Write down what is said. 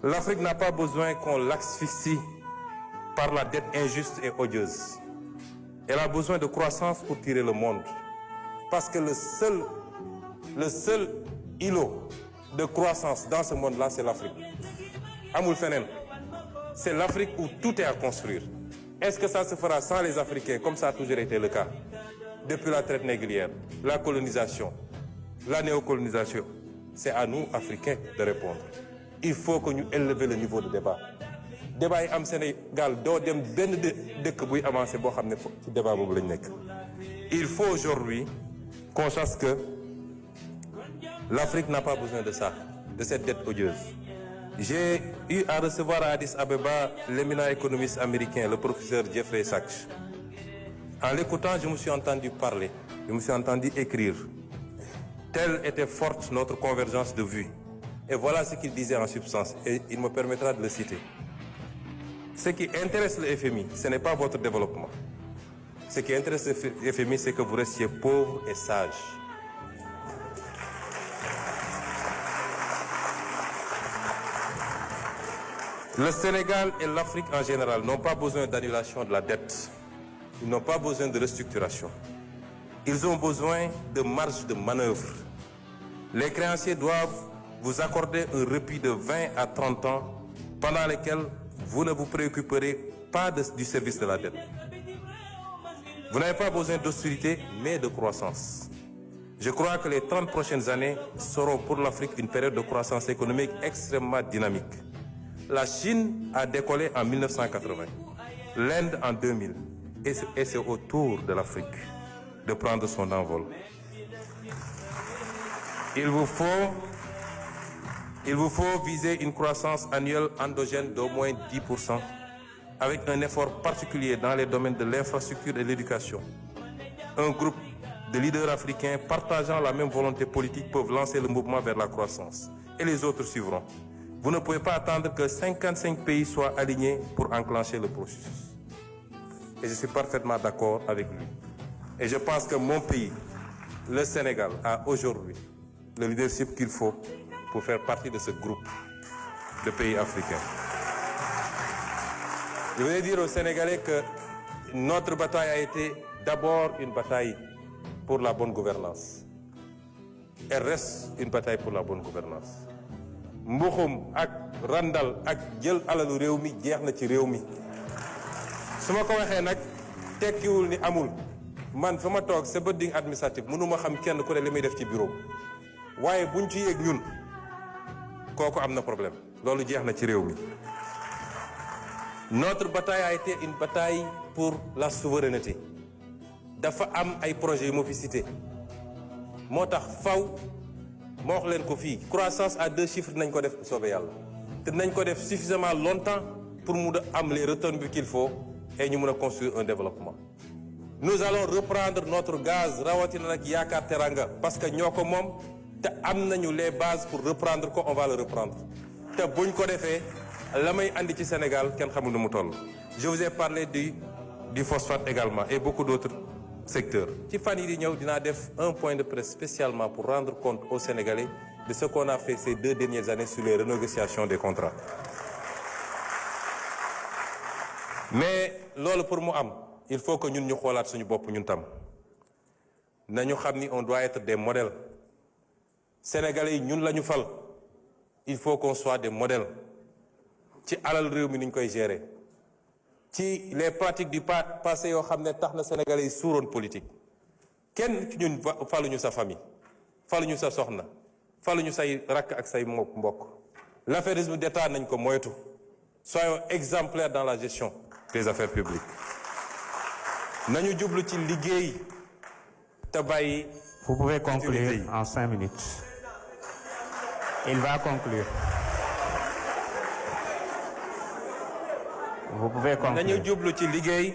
L'Afrique n'a pas besoin qu'on l'asphyxie par la dette injuste et odieuse. Elle a besoin de croissance pour tirer le monde. Parce que le seul îlot de croissance dans ce monde-là, c'est l'Afrique. Amul fenen. C'est l'Afrique où tout est à construire. Est-ce que ça se fera sans les Africains, comme ça a toujours été le cas? Depuis la traite négrière, la colonisation, la néocolonisation, c'est à nous, Africains, de répondre. Il faut que nous élevions le niveau de débat. Débat yi am Sénégal doo dem benn dëkk buy avancer boo xam ne ci débat boobu lañ nekk. Il faut aujourd'hui qu'on sache que l'Afrique n'a pas besoin de ça, de cette dette odieuse. J'ai eu à recevoir à Addis Abeba l'éminent économiste américain, le professeur Jeffrey Sachs. En l'écoutant, je me suis entendu parler, je me suis entendu écrire. Telle était forte notre convergence de vues. Et voilà ce qu'il disait en substance, et il me permettra de le citer. Ce qui intéresse le FMI, ce n'est pas votre développement. Ce qui intéresse le FMI, c'est que vous restiez pauvres et sages. Le Sénégal et l'Afrique en général n'ont pas besoin d'annulation de la dette. Ils n'ont pas besoin de restructuration. Ils ont besoin de marge de manœuvre. Les créanciers doivent vous accorder un répit de 20 à 30 ans pendant lesquels vous ne vous préoccuperez pas du service de la dette. Vous n'avez pas besoin d'austérité, mais de croissance. Je crois que les 30 prochaines années seront pour l'Afrique une période de croissance économique extrêmement dynamique. La Chine a décollé en 1980, l'Inde en 2000, et c'est au tour de l'Afrique de prendre son envol. Il vous faut viser une croissance annuelle endogène d'au moins 10%, avec un effort particulier dans les domaines de l'infrastructure et de l'éducation. Un groupe de leaders africains partageant la même volonté politique peuvent lancer le mouvement vers la croissance, et les autres suivront. Vous ne pouvez pas attendre que 55 pays soient alignés pour enclencher le processus. Et je suis parfaitement d'accord avec lui. Et je pense que mon pays, le Sénégal, a aujourd'hui le leadership qu'il faut pour faire partie de ce groupe de pays africains. Je voudrais dire aux Sénégalais que notre bataille a été d'abord une bataille pour la bonne gouvernance. Elle reste une bataille pour la bonne gouvernance. Mbuxum ak randal ak jël alalu réew mi jeex na ci réew mi su ma ko waxee nag tekkiwul ni amul man fa ma toog sa building administratif mënuma xam kenn ku ne li muy def ci bureau waaye buñ ci yéeg ñun kooku am na problème loolu jeex na ci réew mi. Notre bataille a été une bataille pour la souveraineté dafa am ay projets yu ma fi cité moo tax faw ma wax leen ko fii croissance à 2 chiffres nañ ko def soobee yàlla te nañ ko def suffisamment longtemps pour mu am les retombées qu'il faut et ñu mën a construire un développement. Nous allons reprendre notre gaz rawatina nag Yaakaar Teranga parce que ñoo ko moom te am nañu les bases pour reprendre ko on va le reprendre te buñ ko defee la may andi ci Sénégal kenn xamul nu mu toll. Je vous ai parlé du phosphate également et beaucoup d'autres secteur. Ci fan yi di ñëw dinaa def un point de presse spécialement pour rendre compte aux Sénégalais de ce qu'on a fait ces 2 dernières années sur les renégociations des contrats. Mais loolu pour mu am il faut que ñun ñu xoolaat suñu bopp ñun tam nañu xam ni on doit être des modèles. Sénégalais yi ñun la ñu fal il faut qu'on soit des modèles ci alal réew mi ni ñu koy gérer. ci les pratiques du passé yoo xam ne tax na Sénégalais yi suuroon politique kenn ci ñun faluñu sa famille faluñu sa soxna faluñu say rakk ak say mbokk l'affairisme d'État nañ ko moytu soyons exemplaires dans la gestion des affaires publiques nañu jublu ci liggéey te bàyyi. Vous pouvez conclure en 5 minutes. Il va conclure. Vous pouvez conclure. nañu jublu ci liggéey